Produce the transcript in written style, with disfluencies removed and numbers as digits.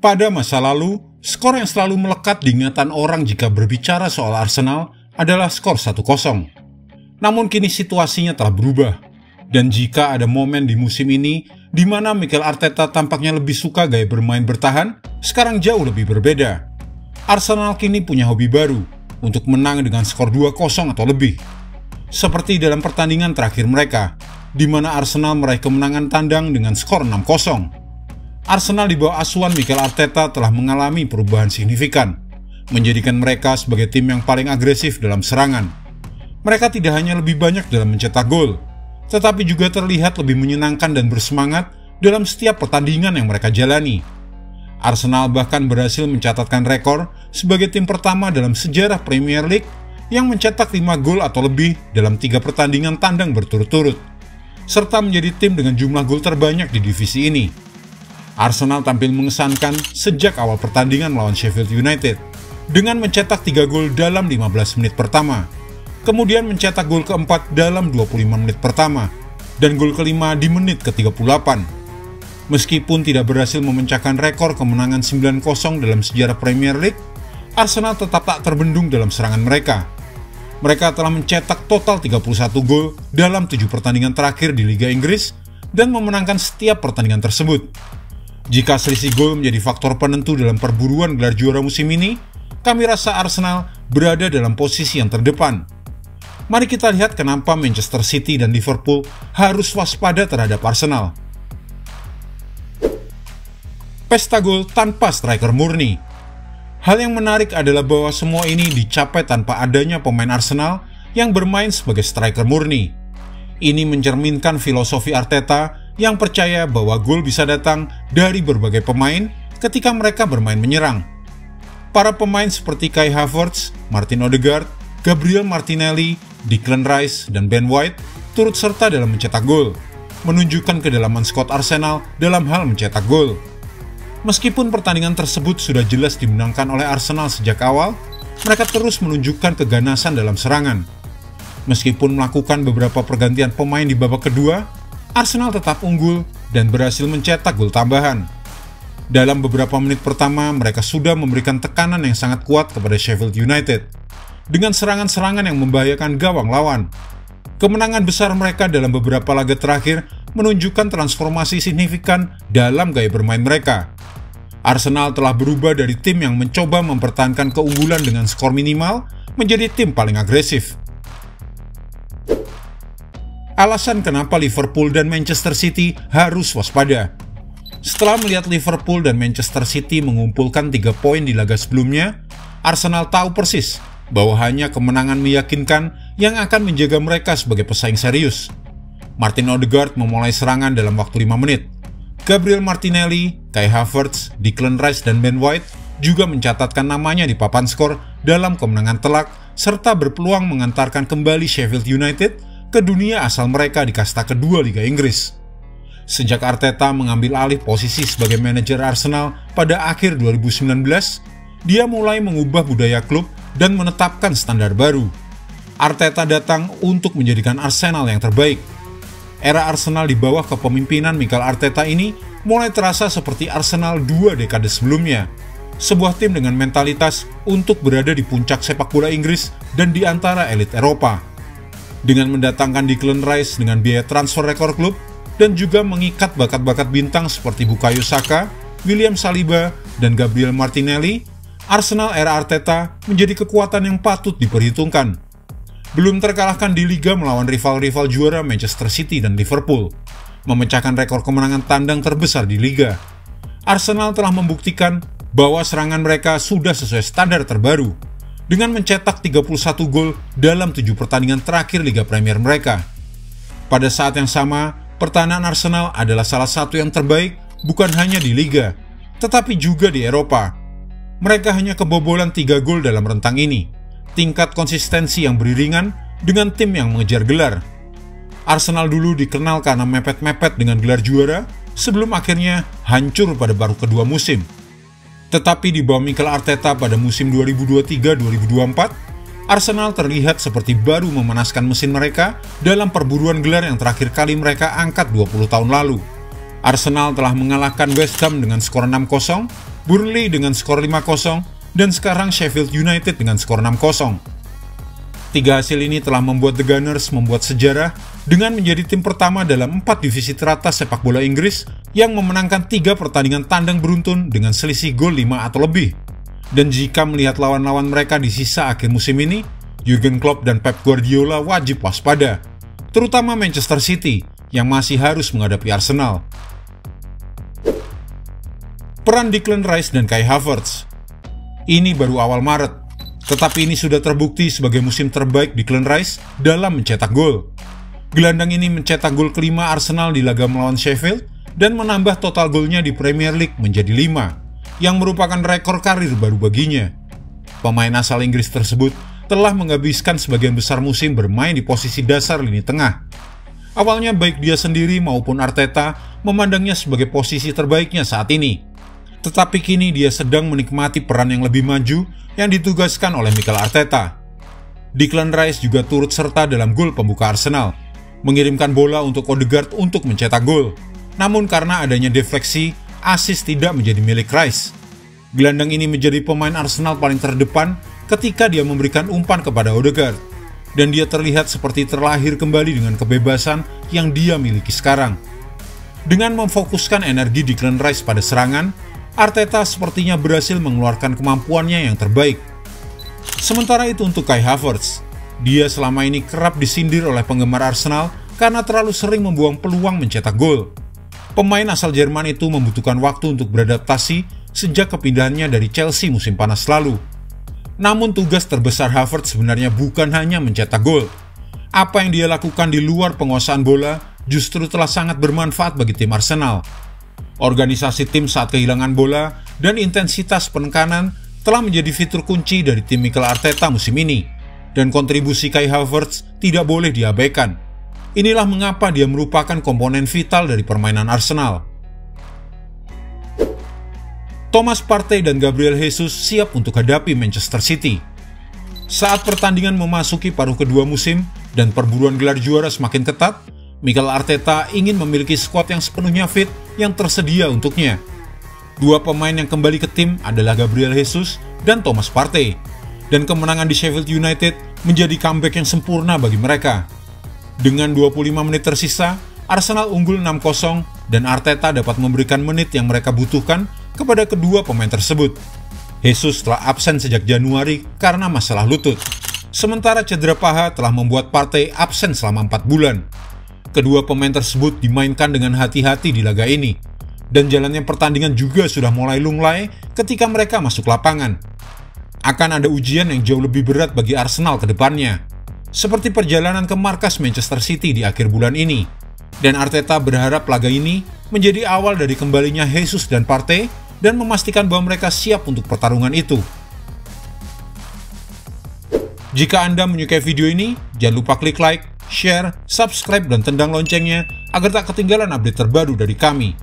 Pada masa lalu, skor yang selalu melekat di ingatan orang jika berbicara soal Arsenal adalah skor 1-0. Namun kini situasinya telah berubah. Dan jika ada momen di musim ini di mana Mikel Arteta tampaknya lebih suka gaya bermain bertahan, sekarang jauh lebih berbeda. Arsenal kini punya hobi baru untuk menang dengan skor 2-0 atau lebih. Seperti dalam pertandingan terakhir mereka, di mana Arsenal meraih kemenangan tandang dengan skor 6-0. Arsenal di bawah asuhan Mikel Arteta telah mengalami perubahan signifikan, menjadikan mereka sebagai tim yang paling agresif dalam serangan. Mereka tidak hanya lebih banyak dalam mencetak gol, tetapi juga terlihat lebih menyenangkan dan bersemangat dalam setiap pertandingan yang mereka jalani. Arsenal bahkan berhasil mencatatkan rekor sebagai tim pertama dalam sejarah Premier League yang mencetak 5 gol atau lebih dalam 3 pertandingan tandang berturut-turut, serta menjadi tim dengan jumlah gol terbanyak di divisi ini. Arsenal tampil mengesankan sejak awal pertandingan melawan Sheffield United dengan mencetak 3 gol dalam 15 menit pertama, kemudian mencetak gol keempat dalam 25 menit pertama, dan gol kelima di menit ke-38. Meskipun tidak berhasil memecahkan rekor kemenangan 9-0 dalam sejarah Premier League, Arsenal tetap tak terbendung dalam serangan mereka. Mereka telah mencetak total 31 gol dalam 7 pertandingan terakhir di Liga Inggris dan memenangkan setiap pertandingan tersebut. Jika selisih gol menjadi faktor penentu dalam perburuan gelar juara musim ini, kami rasa Arsenal berada dalam posisi yang terdepan. Mari kita lihat kenapa Manchester City dan Liverpool harus waspada terhadap Arsenal. Pesta gol tanpa striker murni. Hal yang menarik adalah bahwa semua ini dicapai tanpa adanya pemain Arsenal yang bermain sebagai striker murni. Ini mencerminkan filosofi Arteta yang percaya bahwa gol bisa datang dari berbagai pemain ketika mereka bermain menyerang. Para pemain seperti Kai Havertz, Martin Odegaard, Gabriel Martinelli, Declan Rice, dan Ben White turut serta dalam mencetak gol, menunjukkan kedalaman skuad Arsenal dalam hal mencetak gol. Meskipun pertandingan tersebut sudah jelas dimenangkan oleh Arsenal sejak awal, mereka terus menunjukkan keganasan dalam serangan. Meskipun melakukan beberapa pergantian pemain di babak kedua, Arsenal tetap unggul dan berhasil mencetak gol tambahan. Dalam beberapa menit pertama, mereka sudah memberikan tekanan yang sangat kuat kepada Sheffield United dengan serangan-serangan yang membahayakan gawang lawan. Kemenangan besar mereka dalam beberapa laga terakhir menunjukkan transformasi signifikan dalam gaya bermain mereka. Arsenal telah berubah dari tim yang mencoba mempertahankan keunggulan dengan skor minimal menjadi tim paling agresif. Alasan kenapa Liverpool dan Manchester City harus waspada. Setelah melihat Liverpool dan Manchester City mengumpulkan 3 poin di laga sebelumnya, Arsenal tahu persis bahwa hanya kemenangan meyakinkan yang akan menjaga mereka sebagai pesaing serius. Martin Odegaard memulai serangan dalam waktu 5 menit. Gabriel Martinelli, Kai Havertz, Declan Rice, dan Ben White juga mencatatkan namanya di papan skor dalam kemenangan telak serta berpeluang mengantarkan kembali Sheffield United ke dunia asal mereka di kasta kedua Liga Inggris. Sejak Arteta mengambil alih posisi sebagai manajer Arsenal pada akhir 2019, dia mulai mengubah budaya klub dan menetapkan standar baru. Arteta datang untuk menjadikan Arsenal yang terbaik. Era Arsenal di bawah kepemimpinan Mikel Arteta ini mulai terasa seperti Arsenal 2 dekade sebelumnya. Sebuah tim dengan mentalitas untuk berada di puncak sepak bola Inggris dan di antara elit Eropa. Dengan mendatangkan Declan Rice dengan biaya transfer rekor klub dan juga mengikat bakat-bakat bintang seperti Bukayo Saka, William Saliba, dan Gabriel Martinelli, Arsenal era Arteta menjadi kekuatan yang patut diperhitungkan. Belum terkalahkan di Liga melawan rival-rival juara Manchester City dan Liverpool, memecahkan rekor kemenangan tandang terbesar di Liga. Arsenal telah membuktikan bahwa serangan mereka sudah sesuai standar terbaru, dengan mencetak 31 gol dalam 7 pertandingan terakhir Liga Premier mereka. Pada saat yang sama, pertahanan Arsenal adalah salah satu yang terbaik bukan hanya di Liga, tetapi juga di Eropa. Mereka hanya kebobolan 3 gol dalam rentang ini, tingkat konsistensi yang beriringan dengan tim yang mengejar gelar. Arsenal dulu dikenal karena mepet-mepet dengan gelar juara, sebelum akhirnya hancur pada baru kedua musim. Tetapi di bawah Mikel Arteta pada musim 2023-2024, Arsenal terlihat seperti baru memanaskan mesin mereka dalam perburuan gelar yang terakhir kali mereka angkat 20 tahun lalu. Arsenal telah mengalahkan West Ham dengan skor 6-0 Burnley dengan skor 5-0, dan sekarang Sheffield United dengan skor 6-0. Tiga hasil ini telah membuat The Gunners membuat sejarah dengan menjadi tim pertama dalam 4 divisi teratas sepak bola Inggris yang memenangkan 3 pertandingan tandang beruntun dengan selisih gol 5 atau lebih. Dan jika melihat lawan-lawan mereka di sisa akhir musim ini, Jurgen Klopp dan Pep Guardiola wajib waspada, terutama Manchester City yang masih harus menghadapi Arsenal. Peran Declan Rice dan Kai Havertz. Ini baru awal Maret, tetapi ini sudah terbukti sebagai musim terbaik Declan Rice dalam mencetak gol. Gelandang ini mencetak gol kelima Arsenal di laga melawan Sheffield dan menambah total golnya di Premier League menjadi 5, yang merupakan rekor karir baru baginya. Pemain asal Inggris tersebut telah menghabiskan sebagian besar musim bermain di posisi dasar lini tengah. Awalnya baik dia sendiri maupun Arteta memandangnya sebagai posisi terbaiknya saat ini. Tetapi kini dia sedang menikmati peran yang lebih maju yang ditugaskan oleh Mikel Arteta. Declan Rice juga turut serta dalam gol pembuka Arsenal, mengirimkan bola untuk Odegaard untuk mencetak gol. Namun karena adanya defleksi, assist tidak menjadi milik Rice. Gelandang ini menjadi pemain Arsenal paling terdepan ketika dia memberikan umpan kepada Odegaard, dan dia terlihat seperti terlahir kembali dengan kebebasan yang dia miliki sekarang. Dengan memfokuskan energi Declan Rice pada serangan, Arteta sepertinya berhasil mengeluarkan kemampuannya yang terbaik. Sementara itu untuk Kai Havertz, dia selama ini kerap disindir oleh penggemar Arsenal karena terlalu sering membuang peluang mencetak gol. Pemain asal Jerman itu membutuhkan waktu untuk beradaptasi sejak kepindahannya dari Chelsea musim panas lalu. Namun tugas terbesar Havertz sebenarnya bukan hanya mencetak gol. Apa yang dia lakukan di luar penguasaan bola justru telah sangat bermanfaat bagi tim Arsenal. Organisasi tim saat kehilangan bola dan intensitas penekanan telah menjadi fitur kunci dari tim Mikel Arteta musim ini, dan kontribusi Kai Havertz tidak boleh diabaikan. Inilah mengapa dia merupakan komponen vital dari permainan Arsenal. Thomas Partey dan Gabriel Jesus siap untuk hadapi Manchester City. Saat pertandingan memasuki paruh kedua musim dan perburuan gelar juara semakin ketat, Mikel Arteta ingin memiliki skuad yang sepenuhnya fit yang tersedia untuknya. Dua pemain yang kembali ke tim adalah Gabriel Jesus dan Thomas Partey, dan kemenangan di Sheffield United menjadi comeback yang sempurna bagi mereka. Dengan 25 menit tersisa, Arsenal unggul 6-0 dan Arteta dapat memberikan menit yang mereka butuhkan kepada kedua pemain tersebut. Jesus telah absen sejak Januari karena masalah lutut, sementara cedera paha telah membuat Partey absen selama 4 bulan. Kedua pemain tersebut dimainkan dengan hati-hati di laga ini, dan jalannya pertandingan juga sudah mulai lunglai ketika mereka masuk lapangan. Akan ada ujian yang jauh lebih berat bagi Arsenal ke depannya, seperti perjalanan ke markas Manchester City di akhir bulan ini, dan Arteta berharap laga ini menjadi awal dari kembalinya Jesus dan Partey dan memastikan bahwa mereka siap untuk pertarungan itu. Jika Anda menyukai video ini, jangan lupa klik like, share, subscribe, dan tendang loncengnya agar tak ketinggalan update terbaru dari kami.